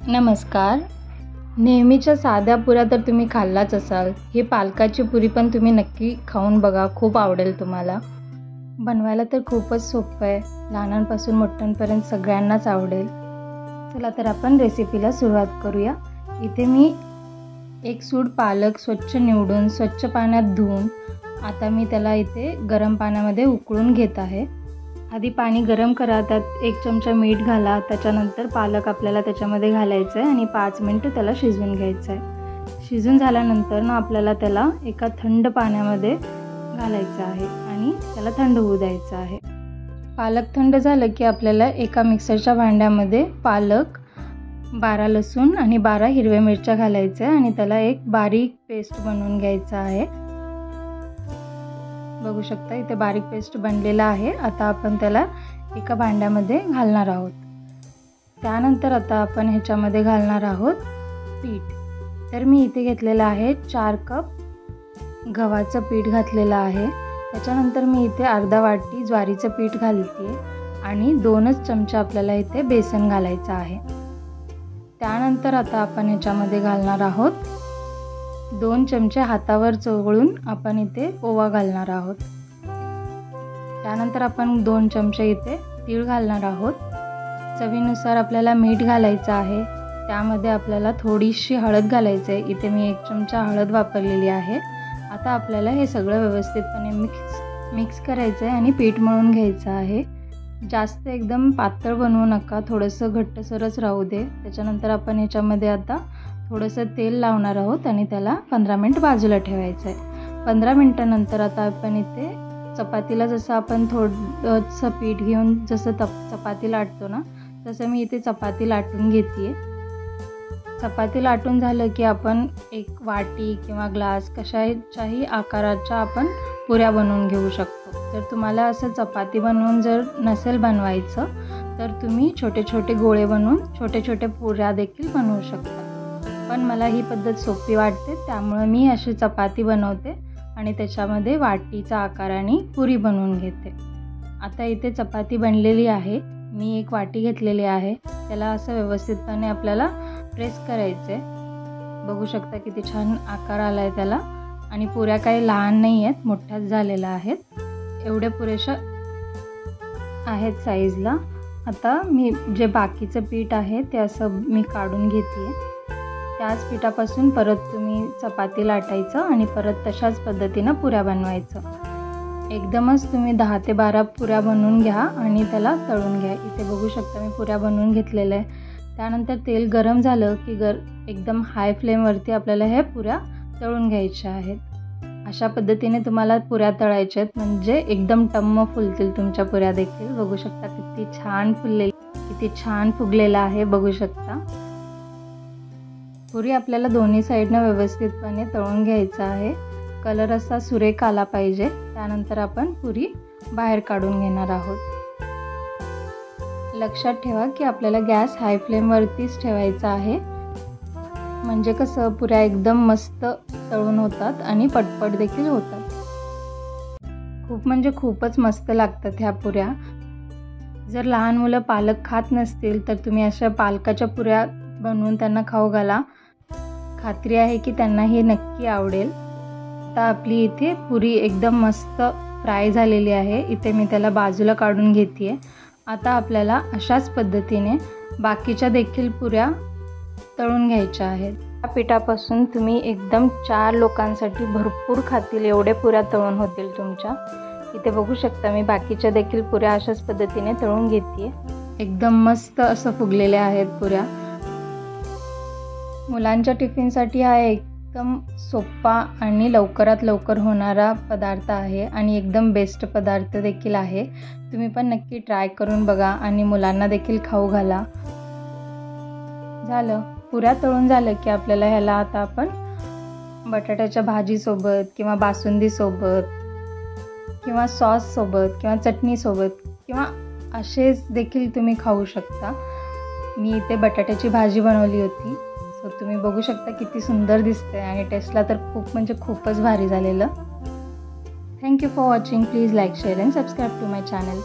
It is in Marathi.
नमस्कार. नेहमीच्या साध्या पुऱ्या तर तुम्ही खाल्लाच असाल. ही पालकाची पुरी पण तुम्ही नक्की खाऊन बघा, खूप आवडेल तुम्हाला. बनवायला तर खूपच सोपं आहे. लहानांपासून मोठ्यांपर्यंत सगळ्यांनाच आवडेल. चला तर आपण रेसिपीला सुरुवात करूया. इथे मी एक सूड पालक स्वच्छ निवडून स्वच्छ पाण्यात धुवून आता मी त्याला इथे गरम पाण्यामध्ये उकळून घेत आहे. आधी पाणी गरम करा, त्यात 1 चमचा मीठ घाला, त्याच्यानंतर पालक आपल्याला त्याच्यामध्ये घालायचं आहे आणि 5 मिनिटं त्याला शिजवून घ्यायचं आहे. शिजून झाल्यानंतर ना आपल्याला त्याला एका थंड पाण्यामध्ये घालायचं आहे आणि त्याला थंड होऊ द्यायचं आहे. पालक थंड झालं की आपल्याला एका मिक्सरच्या भांड्यामध्ये पालक, 12 लसूण आणि 12 हिरव्या मिरच्या घालायच्या आणि त्याला एक बारीक पेस्ट बनवून घ्यायचं आहे. बघू शकता इथे बारीक पेस्ट बनलेला आहे. आता आपण त्याला एका भांड्यामध्ये घालणार आहोत. त्यानंतर आता आपण ह्याच्यामध्ये घालणार आहोत पीठ. तर मी इथे घेतलेलं आहे 4 कप गव्हाचं पीठ घातलेलं आहे. त्याच्यानंतर मी इथे अर्धा वाटी ज्वारीचं पीठ घालते आणि 2च चमचे आपल्याला इथे बेसन घालायचं आहे. त्यानंतर आता आपण ह्याच्यामध्ये घालणार आहोत 2 चमचे हातावर चोळून आपण इथे ओवा घालणार आहोत. त्यानंतर आपण 2 चमचे इथे तीळ घालणार आहोत. चवीनुसार आपल्याला मीठ घालायचं आहे. त्यामध्ये आपल्याला थोडीशी हळद घालायची आहे. इथे मी 1 चमचा हळद वापरलेली आहे. आता आपल्याला हे सगळं व्यवस्थितपणे मिक्स करायचं आहे आणि पीठ मळून घ्यायचं आहे. जास्त एकदम पातळ बनवू नका, थोडंसं घट्टसरच राहू दे. त्याच्यानंतर आपण याच्यामध्ये आता थोडंसं तेल लावणार आहोत आणि त्याला 15 मिनिट बाजूला ठेवायचं आहे. 15 मिनिटानंतर आता आपण इथे चपातीला जसं आपण थोडंसं पीठ घेऊन जसं चपाती लाटतो ना, तसं मी इथे चपाती लाटून घेते. चपाती लाटून झालं की आपण एक वाटी किंवा ग्लास कशाच्याही आकाराच्या आपण पुऱ्या बनवून घेऊ शकतो. जर तुम्हाला असं चपाती बनवून जर नसेल बनवायचं तर तुम्ही छोटे छोटे गोळे बनवून छोटे छोटे पुऱ्या देखील बनवू शकता. पण मला ही पद्धत सोपी वाटते, त्यामुळे मी अशी चपाती बनवते आणि त्याच्यामध्ये वाटीचा आकाराने पुरी बनवून घेते. आता इथे चपाती बनलेली आहे. मी एक वाटी घेतलेली आहे. त्याला असं व्यवस्थितपणे आपल्याला प्रेस करायचं आहे. बघू शकता किती छान आकार आला आहे त्याला. आणि पुऱ्या काही लहान नाही आहेत, मोठ्याच झालेल्या आहेत. एवढे पुरेशा आहेत साईजला. आता मी जे बाकीचं पीठ आहे ते असं मी काढून घेते. त्याच पिठापासून परत तुम्ही चपाती लाटायचं आणि परत तशाच पद्धतीनं पुऱ्या बनवायचं. एकदमच तुम्ही 10 ते 12 पुऱ्या बनवून घ्या आणि त्याला तळून घ्या. इथे बघू शकता मी पुऱ्या बनवून घेतलेल्या आहे. त्यानंतर तेल गरम झालं की एकदम हाय फ्लेमवरती आपल्याला ह्या पुऱ्या तळून घ्यायच्या आहेत. अशा पद्धतीने तुम्हाला पुऱ्या तळायच्या आहेत, म्हणजे एकदम टम्म फुलतील तुमच्या पुऱ्या देखील. बघू शकता किती छान फुगलेला आहे. बघू शकता पुरी आपल्याला दोन्ही साईडनं व्यवस्थितपणे तळून घ्यायचा आहे. कलर असा सुरेख आला पाहिजे. त्यानंतर आपण पुरी बाहेर काढून घेणार आहोत. लक्षात ठेवा की आपल्याला गॅस हाय फ्लेमवरतीच ठेवायचा आहे, म्हणजे कसं पुऱ्या एकदम मस्त तळून होतात आणि पटपट देखील होतात. खूप म्हणजे खूपच मस्त लागतात ह्या पुऱ्या. जर लहान मुलं पालक खात नसतील तर तुम्ही अशा पालकाच्या पुऱ्या बनवून त्यांना खाऊ घाला. खात्री आहे की त्यांना हे नक्की आवडेल. आता आपली इथे पुरी एकदम मस्त फ्राय झालेली आहे. इथे मी त्याला बाजूला काढून घेते. आता आपल्याला अशाच पद्धतीने बाकीच्या देखील पुऱ्या तळून घ्यायच्या आहेत. या पिठापासून तुम्ही एकदम 4 लोकांसाठी भरपूर खातील एवढे पुऱ्या तळून होतील तुमच्या. इथे बघू शकता मी बाकीच्या देखील पुऱ्या अशाच पद्धतीने तळून घेते. एकदम मस्त असं फुगलेल्या आहेत पुऱ्या. मुलांच्या टिफिनसाठी हा एकदम सोपा आणि लवकरात लवकर होणारा पदार्थ आहे आणि एकदम बेस्ट पदार्थ देखील आहे. तुम्ही पण नक्की ट्राय करून बघा आणि मुलांना देखील खाऊ घाला. झालं पुऱ्या तळून झालं की आपल्याला ह्याला आता आपण बटाट्याच्या भाजीसोबत किंवा बासुंदीसोबत किंवा सॉससोबत किंवा चटणीसोबत किंवा असेच देखील तुम्ही खाऊ शकता. मी इथे बटाट्याची भाजी बनवली होती. सो तुम्ही बघू शकता किती सुंदर दिसते आणि टेस्टला तर खूप म्हणजे खूपच भारी झालेलं. Thank you for watching. Please like, share and subscribe to my channel.